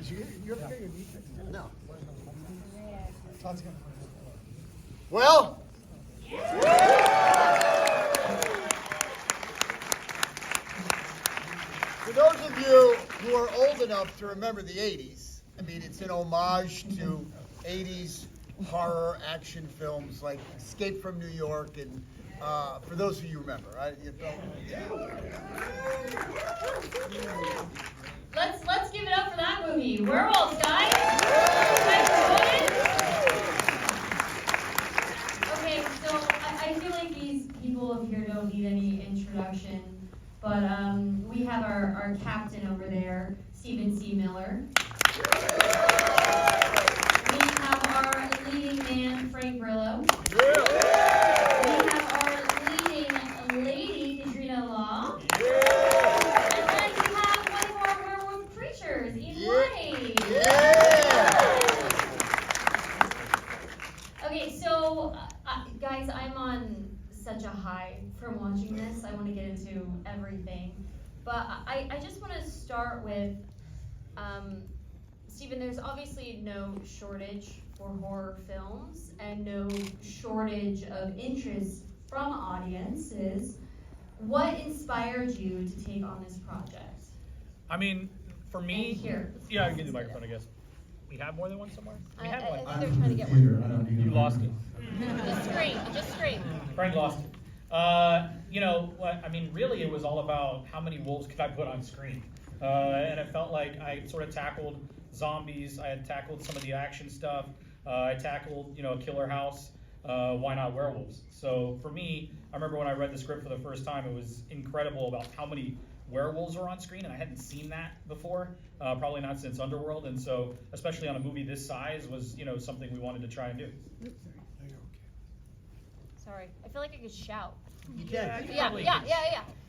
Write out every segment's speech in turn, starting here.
You ever get your knee fixed? No. Todd's gonna. Well. For those of you who are old enough to remember the 80s, I mean, it's an homage to 80s horror action films like Escape from New York, and for those of you who remember, right? Let's give it up for that movie, Werewolves, guys. Okay, so I feel like these people up here don't need any introduction, but we have our captain over there, Stephen C. Miller. We have our leading man, Frank Grillo. We have our leading lady, Katrina. And then we have one of our werewolf creatures, Whyte. Okay, so guys, I'm on such a high from watching this. I want to get into everything, but I just want to start with Stephen. There's obviously no shortage for horror films and no shortage of interest from audiences. What inspired you to take on this project? I mean, for me, here. Yeah, I can get the microphone, I guess. We have more than one somewhere? We have one. I think they're trying to get one. You lost it. Just scream. Frank lost it. You know what? I mean, really, it was all about how many wolves could I put on screen, and it felt like I sort of tackled zombies. I had tackled some of the action stuff. I tackled, a killer house. Why not werewolves? So for me, I remember when I read the script for the first time, it was incredible about how many werewolves were on screen, and I hadn't seen that before, probably not since Underworld, and so especially on a movie this size was, something we wanted to try and do. Sorry, I feel like I could shout. You can. Yeah.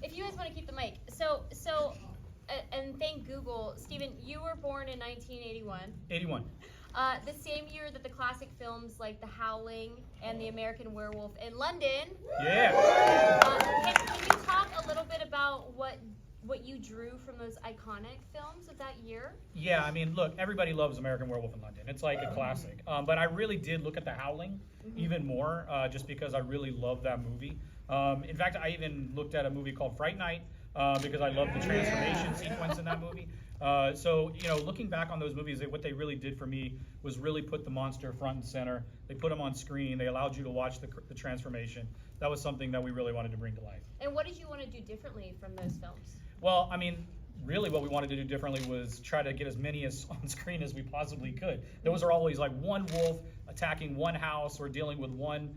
If you guys want to keep the mic. So, and thank Google. Stephen, you were born in 1981. 81. The same year that the classic films like The Howling and The American Werewolf in London. Yeah. Can you talk a little bit about what you drew from those iconic films of that year? Yeah, I mean, look, everybody loves American Werewolf in London. It's like a classic. But I really did look at The Howling even more, just because I really love that movie. In fact, I even looked at a movie called Fright Night, because I love the transformation sequence in that movie. So, looking back on those movies, what they really did for me was really put the monster front and center. They put them on screen. They allowed you to watch the transformation. That was something that we really wanted to bring to life. And what did you want to do differently from those films? Well, I mean, really what we wanted to do differently was try to get as many on screen as we possibly could. Those are always like one wolf attacking one house or dealing with one,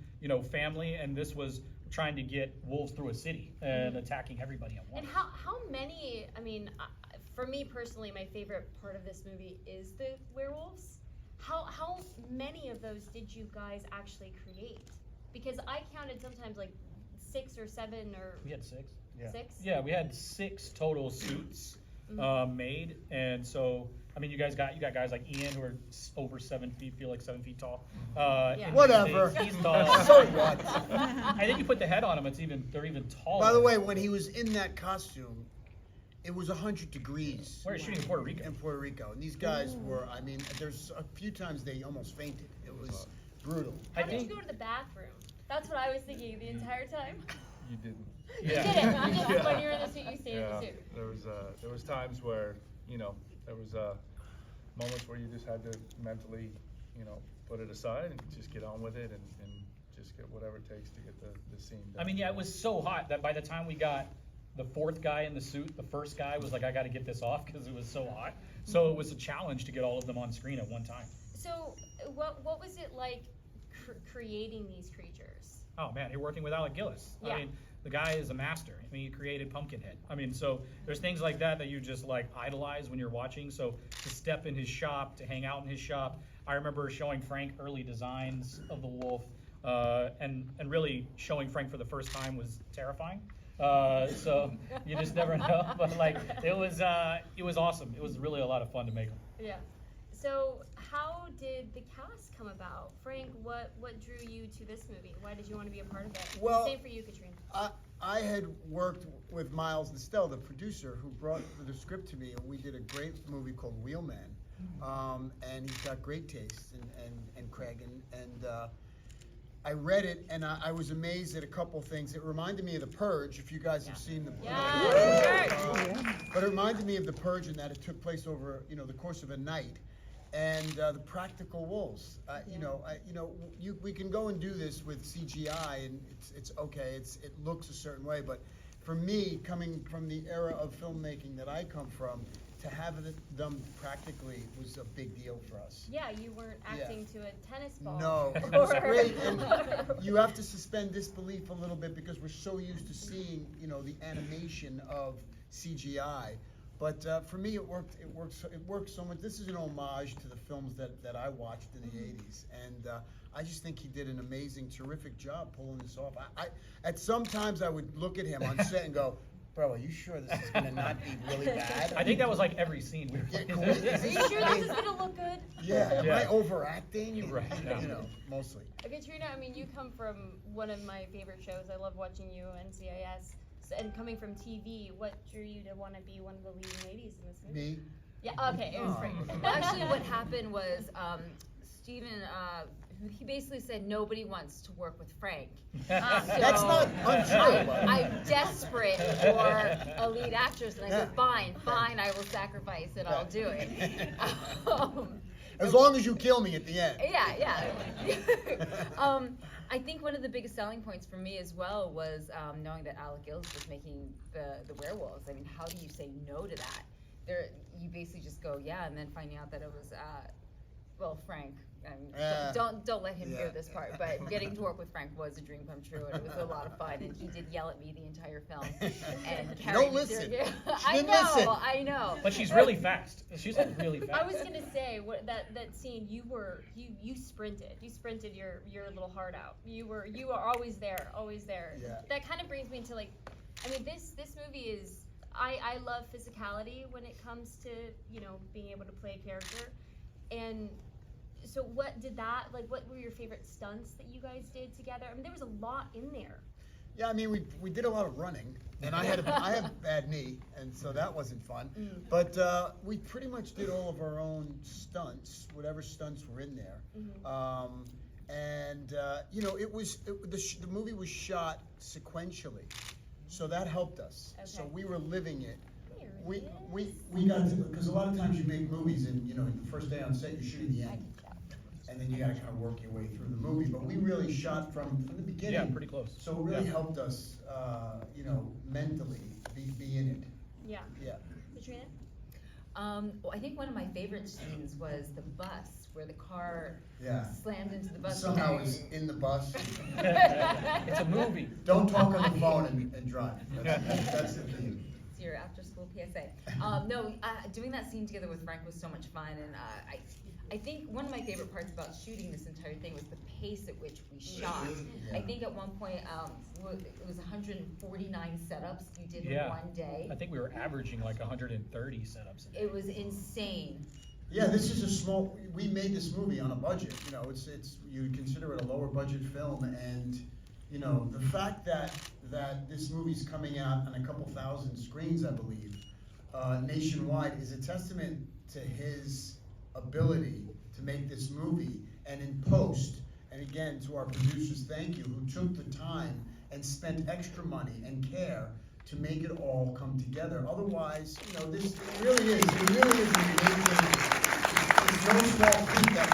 family, and this was trying to get wolves through a city and attacking everybody at once. And how many, I mean, for me personally, my favorite part of this movie is the werewolves. How many of those did you guys actually create? Because I counted sometimes like 6 or 7 or... We had 6. Yeah. 6? Yeah, we had 6 total suits made, and so I mean, you got guys like Ian who are over 7 feet, feel like 7 feet tall. Whatever. He's tall. So what? I think you put the head on him, they're even taller. By the way, when he was in that costume, it was 100 degrees. We're shooting in Puerto Rico. In Puerto Rico, and these guys were. I mean, there's a few times they almost fainted. It was brutal. How did you go to the bathroom? That's what I was thinking the entire time. You didn't. Yeah. You didn't. You just, when you're in the suit, you stay in the suit. There was times where, there was moments where you just had to mentally, put it aside and just get on with it and just get whatever it takes to get the scene done. I mean, yeah, it was so hot that by the time we got the 4th guy in the suit, the first guy was like, I got to get this off because it was so hot. So it was a challenge to get all of them on screen at one time. So what was it like creating these creatures? Oh man, you're working with Alec Gillis. Yeah. I mean, the guy is a master. I mean, he created Pumpkinhead. I mean, so there's things like that you just like idolize when you're watching. So to step in his shop, to hang out in his shop. I remember showing Frank early designs of the wolf, and really showing Frank for the first time was terrifying. So you just never know. But like it was awesome. It was really a lot of fun to make them. Yeah. So how did the cast come about? Frank, what drew you to this movie? Why did you want to be a part of it? Well, same for you, Katrina. I had worked with Miles Listel, the producer, who brought the script to me, and we did a great movie called Wheelman. And he's got great taste, and Craig, and I read it, and I was amazed at a couple things. It reminded me of The Purge, if you guys have seen The Purge. But it reminded me of The Purge in that it took place over, the course of a night. And the practical wolves, we can go and do this with CGI, and it's okay. It looks a certain way, but for me, coming from the era of filmmaking that I come from, to have it done practically was a big deal for us. Yeah, you weren't acting to a tennis ball. No, it was great, and you have to suspend disbelief a little bit because we're so used to seeing, the animation of CGI. But for me, it worked so much. This is an homage to the films that I watched in the '80s, and I just think he did an amazing, terrific job pulling this off. At sometimes I would look at him on set and go, "Bro, are you sure this is gonna not be really bad?" I think that was like every scene we were Yeah, Are you sure this is gonna look good? Yeah, am I Yeah. overacting? Right, yeah. Mostly. Katrina, I mean, you come from one of my favorite shows. I love watching you on CIS. And coming from TV, what drew you to want to be one of the leading ladies in this movie? Me? Yeah, okay, it was Frank. Well, actually, what happened was Steven, he basically said nobody wants to work with Frank. That's not untrue. I'm desperate for a lead actress, and I said, fine, I will sacrifice it, I'll do it. As long as you kill me at the end. Yeah. I think one of the biggest selling points for me as well was knowing that Alec Gills was making the Werewolves. I mean, how do you say no to that? You basically just go, yeah, and then finding out that it was, Frank. Don't let him hear this part, but getting to work with Frank was a dream come true, and it was a lot of fun, and he did yell at me the entire film. And Don't listen. I know. But she's really fast. She's like really fast. I was gonna say that scene. You sprinted your little heart out. You were always there. Yeah. That kind of brings me to this movie is. I love physicality when it comes to being able to play a character, and so what were your favorite stunts that you guys did together? I mean, there was a lot in there. Yeah, I mean, we did a lot of running, and I had a bad knee, and so that wasn't fun. But we pretty much did all of our own stunts, whatever stunts were in there. The movie was shot sequentially, so that helped us. Okay. So we were living it. We got to, because a lot of times you make movies and the first day on set you're shooting the end, and then you got to kind of work your way through the movie. But we really shot from the beginning. Yeah, pretty close. So it really helped us, mentally be in it. Yeah. Yeah. Katrina? I think one of my favorite scenes was the bus, where the car Yeah. slammed into the bus. Somehow is in the bus. It's a movie. Don't talk on the phone and drive. That's the theme. It's your after-school PSA. Doing that scene together with Frank was so much fun, and I think one of my favorite parts about shooting this entire thing was the pace at which we shot. Yeah. I think at one point it was 149 setups you did in one day. I think we were averaging like 130 setups a day. It was insane. Yeah, this is we made this movie on a budget. It's you consider it a lower budget film, and the fact that this movie's coming out on a couple thousand screens, I believe, nationwide, is a testament to his ability to make this movie. And in post, and again to our producers, thank you, who took the time and spent extra money and care to make it all come together. Otherwise, this really is an amazing. It's no small feat that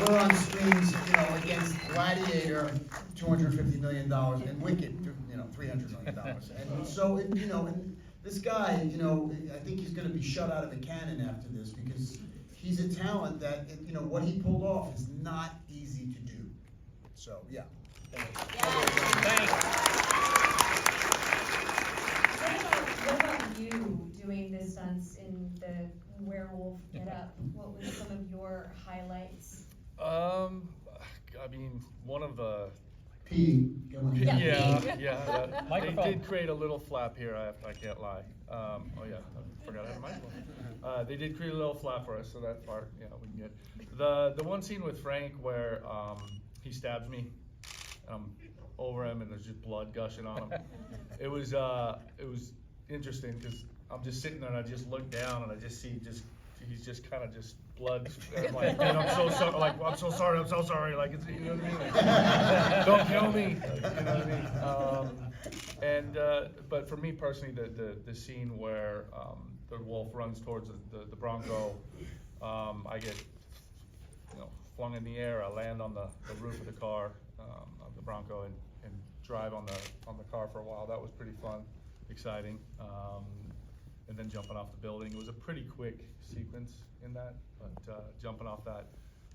we're on screens, against Gladiator, $250 million, and Wicked, $300 million. And so, and this guy, I think he's going to be shut out of the canon after this, because he's a talent that, what he pulled off is not easy to do. So, yeah. What about you doing the stunts in the werewolf getup? What was some of your highlights? I mean, one of the P. yeah. Microphone. They did create a little flap here. I can't lie. I forgot I had a microphone. They did create a little flap for us, so that part, we can get. The one scene with Frank where he stabs me, and I'm over him, and there's just blood gushing on him. It was interesting because I'm just sitting there and I just look down and I just see just he's just kind of just blood, and like, and I'm so sorry, like, I'm so sorry, like, it's, you know what I mean? Like, don't kill me, you know what I mean? But for me personally, the scene where the wolf runs towards the Bronco, I get, you know, flung in the air, I land on the roof of the car, of the Bronco, and drive on the car for a while. That was pretty fun, exciting. And then jumping off the building. It was a pretty quick sequence in that, but jumping off that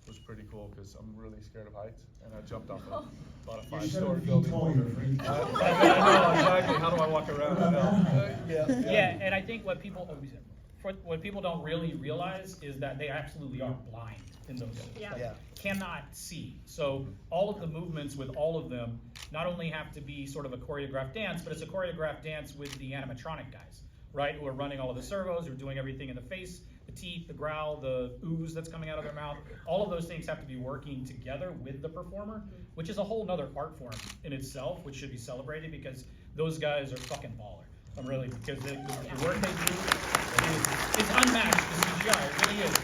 was pretty cool because I'm really scared of heights, and I jumped off about a 5-story building. Tall, you're afraid. I know, exactly. How do I walk around? I know. Yeah, and I think what people don't really realize is that they absolutely are blind in those. Yeah. Cannot see. So all of the movements with all of them not only have to be sort of a choreographed dance, but it's a choreographed dance with the animatronic guys, right? Who are running all of the servos, who are doing everything in the face, the teeth, the growl, the ooze that's coming out of their mouth. All of those things have to be working together with the performer, which is a whole nother art form in itself, which should be celebrated because those guys are fucking baller. Really, because the work they do is unmatched in CGI. It really is,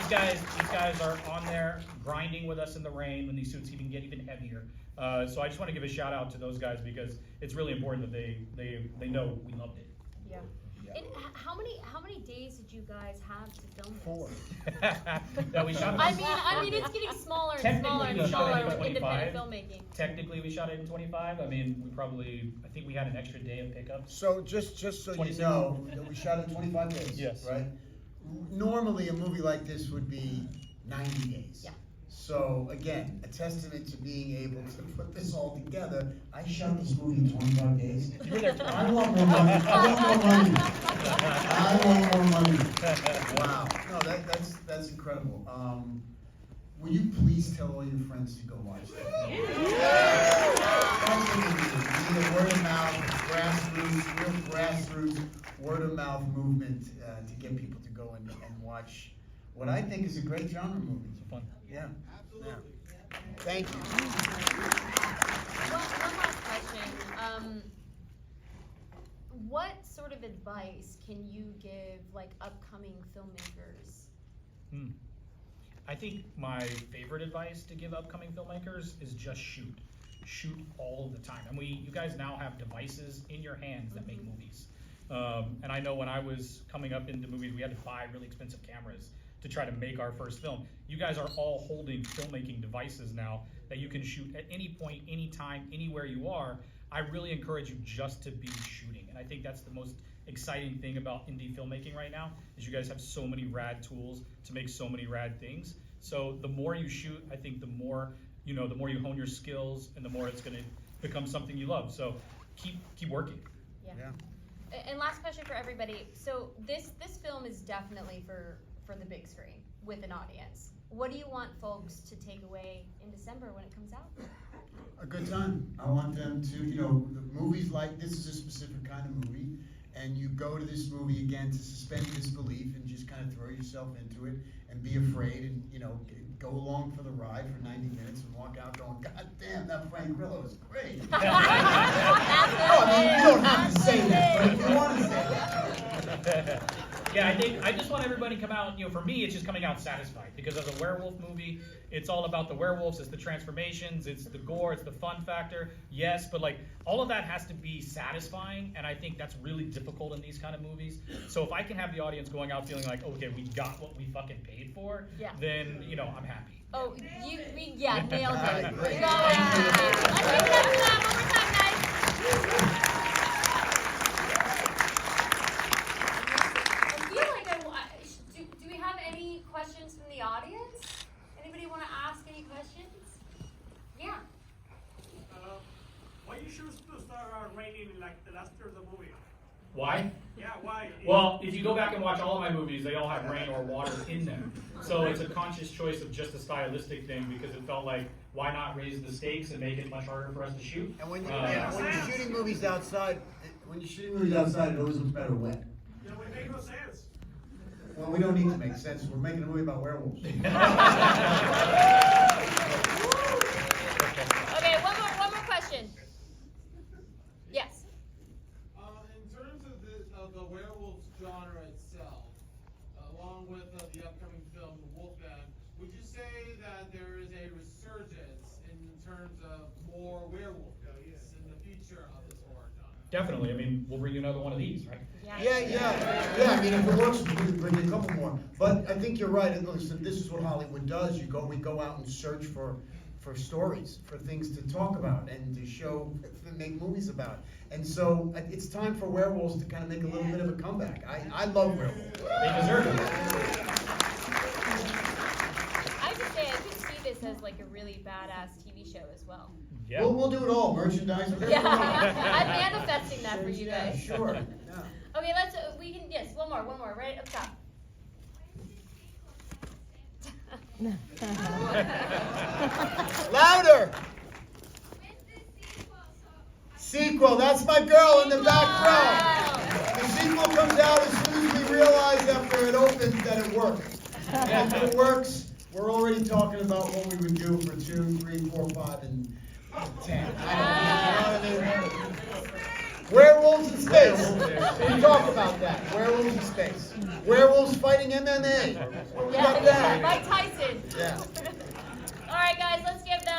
because these guys are on there grinding with us in the rain when these suits even get even heavier. So I just want to give a shout out to those guys because it's really important that they know we loved it. Yeah. And how many days did you guys have to film this? 4. That we shot. I mean, it's getting smaller and smaller and smaller with independent filmmaking. Technically, we shot it in 25. I mean, I think we had an extra day of pickups. So just so you 26. know, we shot in 25 days. Yes. Right? Normally, a movie like this would be 90 days. Yeah. So again, a testament to being able to put this all together. I shot this movie in 25 days. You were there. I want more money. I want more money. I want more money. Wow. No, that's incredible. Will you please tell all your friends to go watch that? That's what we need. We need a word of mouth, real grassroots word of mouth movement to get people to go and watch what I think is a great genre movie. It's fun. Yeah. Yeah. Thank you. One last question. What sort of advice can you give like upcoming filmmakers? I think my favorite advice to give upcoming filmmakers is just shoot. Shoot all the time. And you guys now have devices in your hands that make movies. And I know when I was coming up into movies, we had to buy really expensive cameras to try to make our first film. You guys are all holding filmmaking devices now that you can shoot at any point, anytime, anywhere you are. I really encourage you just to be shooting. And I think that's the most exciting thing about indie filmmaking right now, is you guys have so many rad tools to make so many rad things. So the more you shoot, I think the more you hone your skills, and the more it's gonna become something you love. So keep working. Yeah. Yeah. And last question for everybody. So this film is definitely for the big screen with an audience. What do you want folks to take away in December when it comes out? A good time. I want them to, the movies like this is a specific kind of movie, and you go to this movie again to suspend disbelief and just kind of throw yourself into it and be afraid and, go along for the ride for 90 minutes and walk out going, God damn, that Frank Grillo is great. You don't have to say that, but if you want to say that. Yeah, I just want everybody to come out, for me, it's just coming out satisfied, because as a werewolf movie, it's all about the werewolves, it's the transformations, it's the gore, it's the fun factor, yes, but all of that has to be satisfying, and I think that's really difficult in these kind of movies. So if I can have the audience going out feeling like, okay, we got what we fucking paid for, then, I'm happy. Oh, nailed it. You got it. Right, great. Let's give it up for that one more time, guys. Do we have any questions from the audience? Anybody want to ask any questions? Yeah. Why you choose to start raining the last third of the movie? Why? Yeah, why? Well, if you go back and watch all of my movies, they all have rain or water in them. So it's a conscious choice of just a stylistic thing, because it felt like, why not raise the stakes and make it much harder for us to shoot? And when you're shooting movies outside, Movies outside, it always looks better wet. Yeah, it makes no sense. Well, we don't need to make sense. We're making a movie about werewolves. Okay, one more question. Yes. In terms of the werewolf genre itself, along with Definitely. I mean, we'll bring you another one of these, right? Yeah, I mean, if it works, we can bring you a couple more. But I think you're right, and listen, this is what Hollywood does, we go out and search for stories, for things to talk about, and to show, to make movies about. And so, it's time for Werewolves to kind of make a little bit of a comeback. I love Werewolves. They deserve it. I have to say, I could see this as like a really badass TV show as well. Yeah. We'll do it all, merchandise, whatever. Yeah, I'm manifesting that for you Yeah, guys. sure, yeah. Okay, yes, one more, right up top. Louder! Sequel, that's my girl in the back row. The sequel comes out as soon as we realize after it opens that it works. And if it works, we're already talking about what we would do for 2, 3, 4, 5, and 10. I don't know, you know what I mean? Werewolves in space. We talk about that. Werewolves in space. Werewolves fighting MMA. We got that. Mike Tyson. Yeah. All right, guys, let's give them